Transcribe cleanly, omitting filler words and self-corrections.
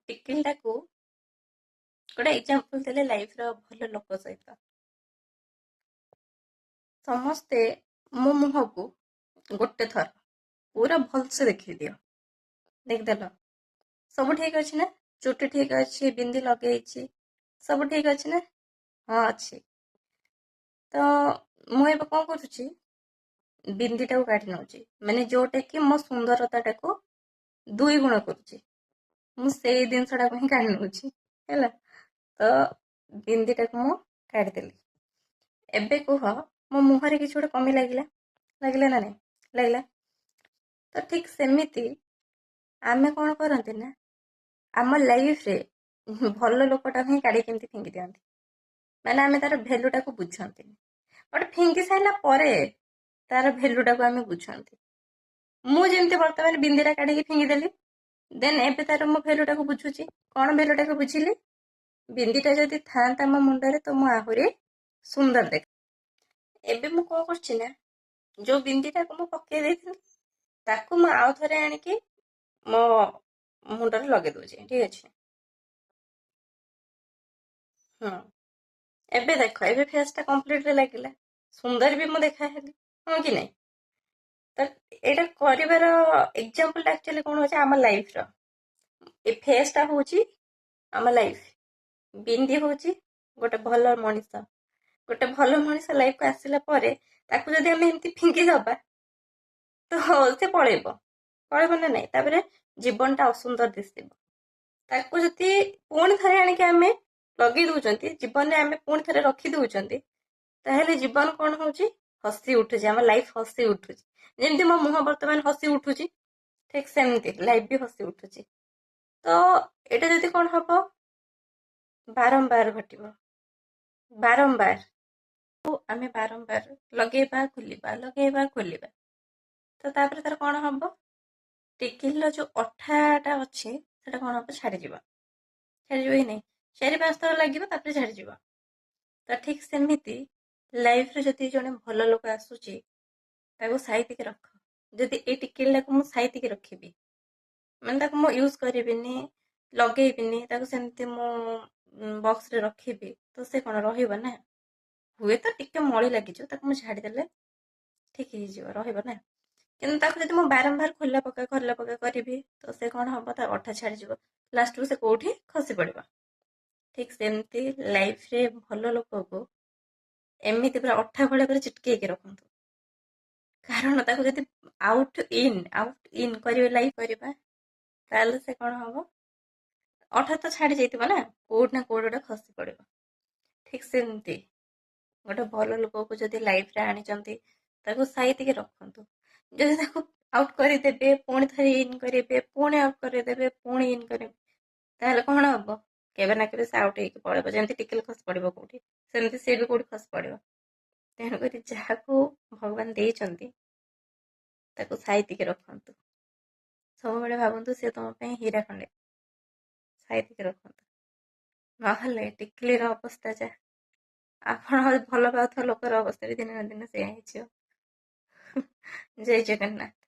ଟିକିଲିଟାକୁ ଗୋଟେ ଏକ୍ସାମ୍ପଲ ଦେଲେ ଲାଇଫର ଭଲ ଲୋକ ସହିତ। ସମସ୍ତେ ମୋ ମୁହଁକୁ ଗୋଟେ ଥର ପୁରା ଭଲସେ ଦେଖିଦିଅ। ଦେଖିଦେଲ ସବୁ ଠିକ ଅଛି ନା? ଚୁଟି ଠିକ ଅଛି, ବିନ୍ଦି ଲଗେଇଛି, ସବୁ ଠିକ ଅଛି ନା? ହଁ ଅଛି। ତ ମୁଁ ଏବେ କଣ କରୁଛି, ବିନ୍ଦିଟାକୁ କାଢି ନଉଛି, ମାନେ ଯୋଉଟା କି ମୋ ସୁନ୍ଦରତାଟାକୁ 2 ଗୁଣ କରୁଛି। ମୁଁ ସେଇ ଜିନିଷଟାକୁ ହିଁ କାଢି ନଉଛି ହେଲା। ତ ବିନ୍ଦିଟାକୁ ମୁଁ କାଢିଦେଲି। ଏବେ କୁହ, ମୋ ମୁହଁରେ କିଛି ଗୋଟେ କମି ଲାଗିଲା ଲାଗିଲା ନା ନାଇଁ? ଲାଗିଲା। ତ ଠିକ ସେମିତି ଆମେ କଣ କରନ୍ତି ନା, ଆମ ଲାଇଫରେ ଭଲ ଲୋକଟାକୁ ହିଁ କାଢି କେମିତି ଫିଙ୍ଗି ଦିଅନ୍ତି। ମାନେ ଆମେ ତାର ଭ୍ୟାଲୁଟାକୁ ବୁଝନ୍ତିନି। ଗୋଟେ ଫିଙ୍ଗି ସାରିଲା ପରେ ତାର ଭ୍ୟାଲୁଟାକୁ ଆମେ ବୁଝନ୍ତି। ମୁଁ ଯେମିତି ବର୍ତ୍ତମାନ ବିନ୍ଦିଟା କାଢିକି ଫିଙ୍ଗିଦେଲି, ଦେନ୍ ଏବେ ତାର ମୁଁ ଭ୍ୟାଲୁଟାକୁ ବୁଝୁଛି। କଣ ଭ୍ୟାଲୁଟାକୁ ବୁଝିଲି? ବିନ୍ଦିଟା ଯଦି ଥାନ୍ତା ମୋ ମୁଣ୍ଡରେ ତ ମୁଁ ଆହୁରି ସୁନ୍ଦର ଦେଖ। ଏବେ ମୁଁ କଣ କରୁଛି ନା, ଯୋଉ ବିନ୍ଦିଟାକୁ ମୁଁ ପକେଇ ଦେଇଥିଲି ତାକୁ ମୁଁ ଆଉ ଥରେ ଆଣିକି ମୋ ମୁଣ୍ଡରେ ଲଗେଇ ଦଉଛି। ଠିକ ଅଛି। ହଁ, ଏବେ ଦେଖ, ଏବେ ଫେସ୍ ଟା କମ୍ପ୍ଲିଟଲି ଲାଗିଲା, ସୁନ୍ଦର ବି ମୁଁ ଦେଖା ହେଲି, ହଁ କି ନାଇଁ? ତ ଏଇଟା କରିବାର ଏକ୍ସାମ୍ପଲ ଆକ୍ଚୁଆଲି କଣ ହଉଛି, ଆମ ଲାଇଫର ଏ ଫେସ୍ ଟା ହଉଛି ଆମ ଲାଇଫ। ବିନ୍ଦି ହଉଛି ଗୋଟେ ଭଲ ମଣିଷ। ଗୋଟେ ଭଲ ମଣିଷ ଲାଇଫକୁ ଆସିଲା ପରେ ତାକୁ ଯଦି ଆମେ ଏମିତି ଫିଙ୍ଗି ଦବା ତ ସେ ପଳେଇବ। ପଳେଇବ ନା ନାଇଁ? ତାପରେ ଜୀବନଟା ଅସୁନ୍ଦର ଦିଶିବ। ତାକୁ ଯଦି ପୁଣି ଥରେ ଆଣିକି ଆମେ ଲଗେଇ ଦଉଛନ୍ତି, ଜୀବନରେ ଆମେ ପୁଣି ଥରେ ରଖି ଦଉଛନ୍ତି, ତାହେଲେ ଜୀବନ କଣ ହଉଛି? ହସି ଉଠୁଛି, ଆମ ଲାଇଫ ହସି ଉଠୁଛି। ଯେମିତି ମୋ ମୁହଁ ବର୍ତ୍ତମାନ ହସି ଉଠୁଛି, ଠିକ ସେମିତି ଲାଇଫ ବି ହସି ଉଠୁଛି। ତ ଏଇଟା ଯଦି କଣ ହବ, ବାରମ୍ବାର ଘଟିବ, ବାରମ୍ବାର ଆମେ ବାରମ୍ବାର ଲଗେଇବା ଖୋଲିବା, ଲଗେଇବା ଖୋଲିବା, ତ ତାପରେ ତାର କଣ ହବ, ଟିକିଲିର ଯୋଉ ଅଠାଟା ଅଛି ସେଟା କଣ ହବ, ଛାଡିଯିବ। ଛାଡିଯିବ କି ନାଇଁ? 4-5 ଥର ଲାଗିବ, ତାପରେ ଛାଡିଯିବ। ତ ଠିକ ସେମିତି ଲାଇଫରେ ଯଦି ଜଣେ ଭଲ ଲୋକ ଆସୁଛି, ତାକୁ ସାଇତିକି ରଖ। ଯଦି ଏଇ ଟିକିଲିଟାକୁ ମୁଁ ସାଇତିକି ରଖିବି, ମାନେ ତାକୁ ମୁଁ ୟୁଜ କରିବିନି, ଲଗେଇବିନି, ତାକୁ ସେମିତି ମୁଁ ବକ୍ସରେ ରଖିବି, ତ ସେ କଣ ରହିବ ନା? ହୁଏତ ଟିକେ ମଳି ଲାଗିଯିବ, ତାକୁ ମୁଁ ଛାଡିଦେଲେ ଠିକ ହେଇଯିବ, ରହିବ ନା? କିନ୍ତୁ ତାକୁ ଯଦି ମୁଁ ବାରମ୍ବାର ଖୋଲା ପକା କରିବି, ତ ସେ କଣ ହବ, ତା ଅଠା ଛାଡିଯିବ, ଲାଷ୍ଟକୁ ସେ କୋଉଠି ଖସି ପଡିବ। ଠିକ ସେମିତି ଲାଇଫରେ ଭଲ ଲୋକକୁ ଏମିତି ପୁରା ଅଠା ଭଳିଆ କରି ଚିଟକେଇକି ରଖନ୍ତୁ। କାରଣ ତାକୁ ଯଦି ଆଉଟ ଇନ୍ କରିବେ, ଲାଇଫ କରିବା, ତାହେଲେ ସେ କଣ ହବ, ଅଠା ତ ଛାଡି ଯାଇଥିବ ନା, କୋଉଠି ନା କୋଉଠି ଗୋଟେ ଖସି ପଡିବ। ଠିକ ସେମିତି ଗୋଟେ ଭଲ ଲୋକକୁ ଯଦି ଲାଇଫରେ ଆଣିଛନ୍ତି, ତାକୁ ସାଇତିକି ରଖନ୍ତୁ। ଯଦି ତାକୁ ଆଉଟ କରିଦେବେ, ପୁଣି ଥରେ ଇନ୍ କରିବେ, ପୁଣି ଆଉଟ କରିଦେବେ, ପୁଣି ଇନ୍ କରିବେ, ତାହେଲେ କଣ ହବ, କେବେ ନା କେବେ ସେ ଆଉଟ ହେଇକି ପଳେଇବ। ଯେମିତି ଟିକିଲି ଖସି ପଡିବ କୋଉଠି, ସେମିତି ସେ ବି କୋଉଠି ଖସି ପଡିବ। ତେଣୁକରି ଯାହାକୁ ଭଗବାନ ଦେଇଛନ୍ତି, ତାକୁ ସାଇତିକି ରଖନ୍ତୁ। ସବୁବେଳେ ଭାବନ୍ତୁ ସେ ତମ ପାଇଁ ହୀରା ଖଣ୍ଡେ, ସାଇତିକି ରଖନ୍ତୁ। ନହେଲେ ଟିକିଲିର ଅବସ୍ଥା ଯାହା, ଆପଣ ଭଲ ପାଉଥିବା ଲୋକର ଅବସ୍ଥା ବି ଦିନେ ନା ଦିନେ ସେଇଆ ହେଇଯିବ। ଜୟ ଜଗନ୍ନାଥ।